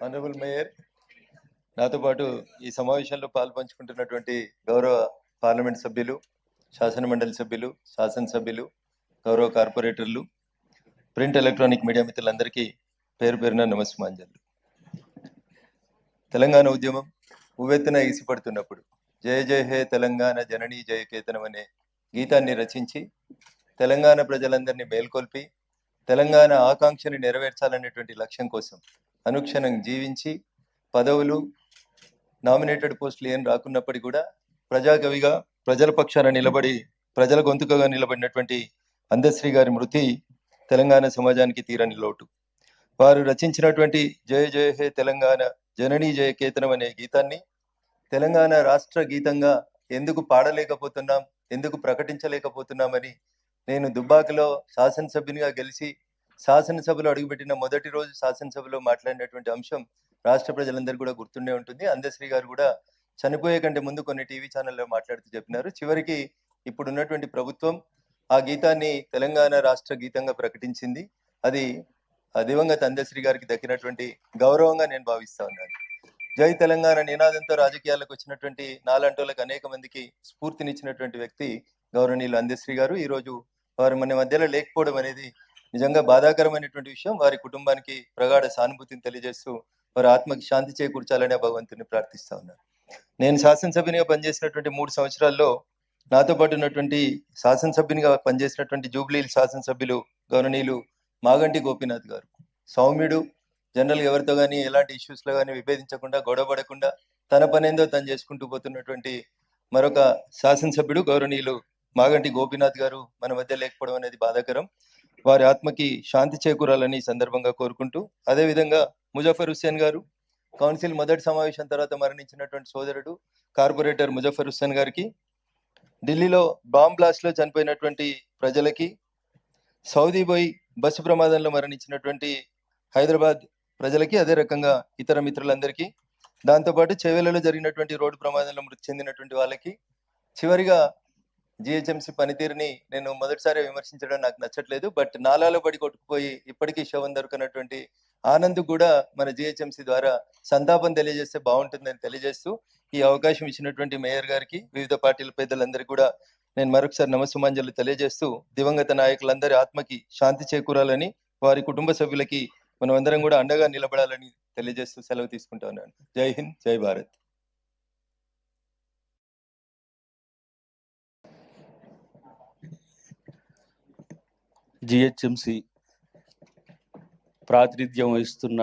Honourable mayor, నాతో పాటు ఈ సమావేశంలో పాల్పంచుకుంటున్నటువంటి గౌరవ పార్లమెంట్ సభ్యులు, శాసన మండలి సభ్యులు, శాసనసభ్యులు, గౌరవ కార్పొరేటర్లు, ప్రింట్ ఎలక్ట్రానిక్ మీడియా మిత్రులందరికీ పేరు పేరున నమస్మాంజలు. తెలంగాణ ఉద్యమం ఉవ్వెత్తున ఈసిపడుతున్నప్పుడు జయ జయ హే తెలంగాణ జననీ జయకేతనం అనే గీతాన్ని రచించి తెలంగాణ ప్రజలందరినీ మేల్కొల్పి తెలంగాణ ఆకాంక్షని నెరవేర్చాలనేటువంటి లక్ష్యం కోసం అనుక్షణం జీవించి పదవులు నామినేటెడ్ పోస్టులు ఏం రాకున్నప్పటికీ కూడా ప్రజాకవిగా ప్రజల పక్షాన నిలబడి ప్రజల గొంతుకగా నిలబడినటువంటి అందశ్రీ గారి మృతి తెలంగాణ సమాజానికి తీరని లోటు. వారు రచించినటువంటి జయ జయ హే తెలంగాణ జననీ జయకేతనం అనే గీతాన్ని తెలంగాణ రాష్ట్ర గీతంగా ఎందుకు పాడలేకపోతున్నాం, ఎందుకు ప్రకటించలేకపోతున్నామని నేను దుబ్బాకలో శాసనసభ్యునిగా గెలిచి శాసనసభలో అడుగుపెట్టిన మొదటి రోజు శాసనసభలో మాట్లాడినటువంటి అంశం రాష్ట్ర ప్రజలందరూ కూడా గుర్తుండే ఉంటుంది. అందశ్రీ గారు కూడా చనిపోయే కంటే ముందు కొన్ని టీవీ ఛానల్లో మాట్లాడుతూ చెప్పినారు. చివరికి ఇప్పుడు ఉన్నటువంటి ప్రభుత్వం ఆ గీతాన్ని తెలంగాణ రాష్ట్ర గీతంగా ప్రకటించింది. అది దివంగత అందశ్రీ గారికి దక్కినటువంటి గౌరవంగా నేను భావిస్తా ఉన్నాను. జై తెలంగాణ నినాదంతో రాజకీయాలకు వచ్చినటువంటి నాలంటోలకు అనేక మందికి స్ఫూర్తినిచ్చినటువంటి వ్యక్తి గౌరవనీయులు అందశ్రీ గారు. ఈరోజు వారు మన మధ్యలో లేకపోవడం అనేది నిజంగా బాధాకరమైనటువంటి విషయం. వారి కుటుంబానికి ప్రగాఢ సానుభూతిని తెలియజేస్తూ వారి ఆత్మకి శాంతి చేకూర్చాలని భగవంతుని ప్రార్థిస్తా ఉన్నాను. నేను శాసనసభ్యునిగా పనిచేసినటువంటి 3 సంవత్సరాల్లో నాతో పాటు ఉన్నటువంటి శాసనసభ్యునిగా పనిచేసినటువంటి జూబ్లీ శాసనసభ్యులు గౌరవనీయులు మాగంటి గోపీనాథ్ గారు సౌమ్యుడు, జనరల్ ఎవరితో కానీ ఎలాంటి ఇష్యూస్లో కానీ విభేదించకుండా గొడవపడకుండా తన పనేందో తను చేసుకుంటూ పోతున్నటువంటి మరొక శాసనసభ్యుడు గౌరవనీయులు మాగంటి గోపీనాథ్ గారు మన మధ్య లేకపోవడం అనేది బాధాకరం. వారి ఆత్మకి శాంతి చేకూరాలని సందర్భంగా కోరుకుంటూ, అదేవిధంగా ముజఫర్ హుస్సేన్ గారు కౌన్సిల్ మొదటి సమావేశం తర్వాత మరణించినటువంటి సోదరుడు కార్పొరేటర్ ముజఫర్ హుస్సేన్ గారికి, ఢిల్లీలో బాంబ్ బ్లాస్ట్ లో చనిపోయినటువంటి ప్రజలకి, సౌదీ పోయి బస్సు ప్రమాదంలో మరణించినటువంటి హైదరాబాద్ ప్రజలకి, అదే రకంగా ఇతర మిత్రులందరికీ, దాంతోపాటు చేవెళ్లలో జరిగినటువంటి రోడ్డు ప్రమాదంలో మృతి చెందినటువంటి వాళ్ళకి, చివరిగా జిహెచ్ఎంసీ పనితీరుని నేను మొదటిసారి విమర్శించడం నాకు నచ్చట్లేదు. బట్ నాలాలో పడి కొట్టుకుపోయి ఇప్పటికీ శవం దొరకనటువంటి ఆనంద్ కూడా మన జిహెచ్ఎంసీ ద్వారా సంతాపం తెలియజేస్తే బాగుంటుందని తెలియజేస్తూ ఈ అవకాశం ఇచ్చినటువంటి మేయర్ గారికి, వివిధ పార్టీల పెద్దలందరికీ కూడా నేను మరొకసారి నమస్సుమాంజలు తెలియజేస్తూ దివంగత నాయకులందరి ఆత్మకి శాంతి చేకూరాలని, వారి కుటుంబ సభ్యులకి మనం అందరం కూడా అండగా నిలబడాలని తెలియజేస్తూ సెలవు తీసుకుంటా ఉన్నాను. జై హింద్, జై భారత్. జిహెచ్ఎంసి ప్రాతినిధ్యం వహిస్తున్న